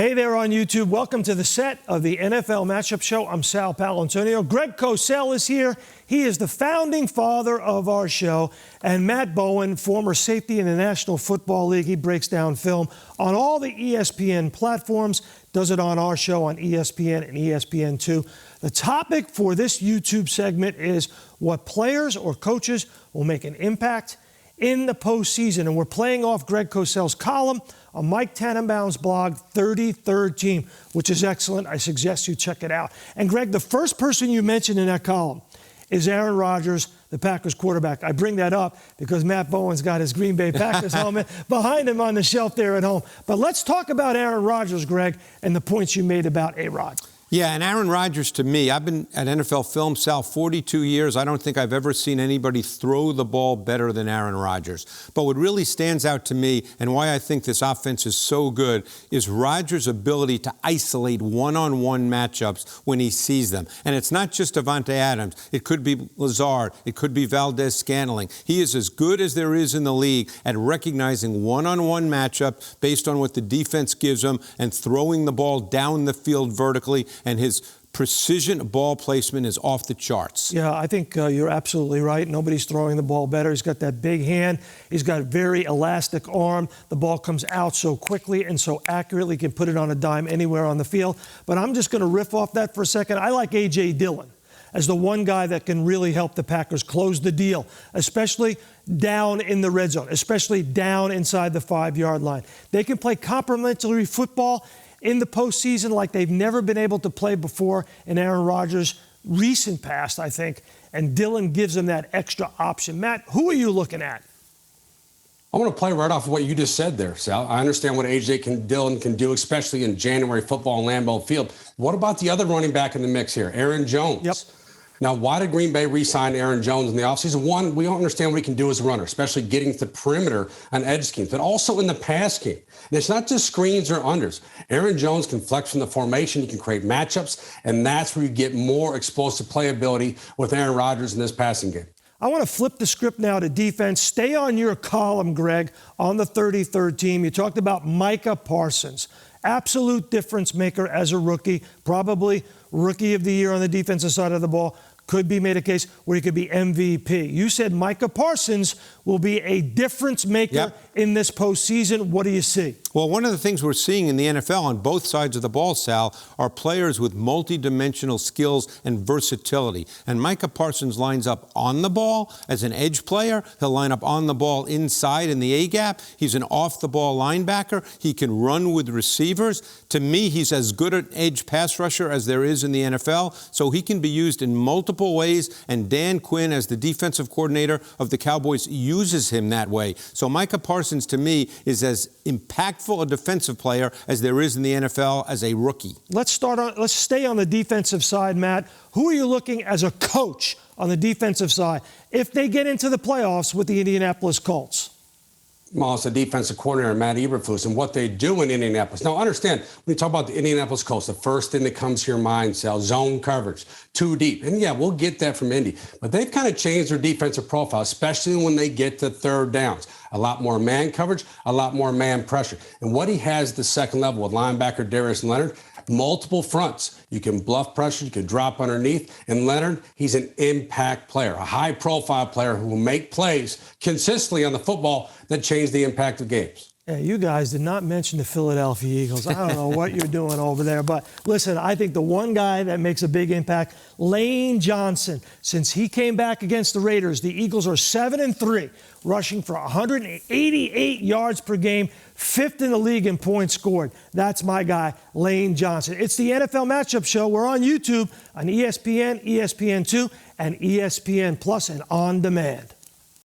Hey there on YouTube. Welcome to the set of the NFL Matchup Show. I'm Sal Paolantonio. Greg Cosell is here. He is the founding father of our show. And Matt Bowen, former safety in the National Football League. He breaks down film on all the ESPN platforms, does it on our show on ESPN and ESPN2. The topic for this YouTube segment is what players or coaches will make an impact in the postseason. And we're playing off Greg Cosell's column on Mike Tannenbaum's blog, 33rd Team, which is excellent. I suggest you check it out. And Greg, the first person you mentioned in that column is Aaron Rodgers, the Packers quarterback. I bring that up because Matt Bowen's got his Green Bay Packers helmet behind him on the shelf there at home. But let's talk about Aaron Rodgers, Greg, and the points you made about A-Rod. Yeah, and Aaron Rodgers, to me, I've been at NFL Film, Sal, 42 years. I don't think I've ever seen anybody throw the ball better than Aaron Rodgers. But what really stands out to me, and why I think this offense is so good, is Rodgers' ability to isolate one-on-one matchups when he sees them. And it's not just Davante Adams. It could be Lazard. It could be Valdez-Scantling. He is as good as there is in the league at recognizing one-on-one matchup based on what the defense gives him and throwing the ball down the field vertically. And his precision ball placement is off the charts. Yeah, I think you're absolutely right. Nobody's throwing the ball better. He's got that big hand. He's got a very elastic arm. The ball comes out so quickly and so accurately. He can put it on a dime anywhere on the field. But I'm just going to riff off that for a second. I like A.J. Dillon as the one guy that can really help the Packers close the deal, especially down in the red zone, especially down inside the 5-yard line. They can play complementary football in the postseason like they've never been able to play before in Aaron Rodgers' recent past, I think. And Dillon gives them that extra option. Matt, who are you looking at? I want to play right off of what you just said there, Sal. I understand what Dillon can do, especially in January football in Lambeau Field. What about the other running back in the mix here, Aaron Jones? Yep. Now, why did Green Bay re-sign Aaron Jones in the offseason? One, we don't understand what he can do as a runner, especially getting to the perimeter on edge schemes, but also in the pass game. And it's not just screens or unders. Aaron Jones can flex from the formation. He can create matchups, and that's where you get more explosive playability with Aaron Rodgers in this passing game. I want to flip the script now to defense. Stay on your column, Greg, on the 33rd Team. You talked about Micah Parsons. Absolute difference maker as a rookie, probably rookie of the year on the defensive side of the ball. Could be made a case where he could be MVP. You said Micah Parsons will be a difference maker in this postseason. What do you see? Well, one of the things we're seeing in the NFL on both sides of the ball, Sal, are players with multi-dimensional skills and versatility. And Micah Parsons lines up on the ball as an edge player. He'll line up on the ball inside in the A-gap. He's an off-the-ball linebacker. He can run with receivers. To me, he's as good an edge pass rusher as there is in the NFL. So he can be used in multiple ways. And Dan Quinn, as the defensive coordinator of the Cowboys, uses him that way. So Micah Parsons, to me, is as impactful a defensive player as there is in the NFL as a rookie. Let's stay on the defensive side, Matt. Who are you looking as a coach on the defensive side if they get into the playoffs with the Indianapolis Colts? Well, it's the defensive coordinator, Matt Eberflus, and what they do in Indianapolis. Now, understand, when you talk about the Indianapolis Colts, the first thing that comes to your mind, Sal, zone coverage, too deep. And, yeah, we'll get that from Indy. But they've kind of changed their defensive profile, especially when they get to third downs. A lot more man coverage, a lot more man pressure. And what he has at the second level with linebacker Darius Leonard, multiple fronts. You can bluff pressure, you can drop underneath. And Leonard, he's an impact player, a high-profile player who will make plays consistently on the football that change the impact of games. Yeah, you guys did not mention the Philadelphia Eagles. I don't know what you're doing over there. But listen, I think the one guy that makes a big impact, Lane Johnson. Since he came back against the Raiders, the Eagles are 7-3, rushing for 188 yards per game, 5th in the league in points scored. That's my guy, Lane Johnson. It's the NFL Matchup Show. We're on YouTube, on ESPN, ESPN2, and ESPN Plus, and on demand.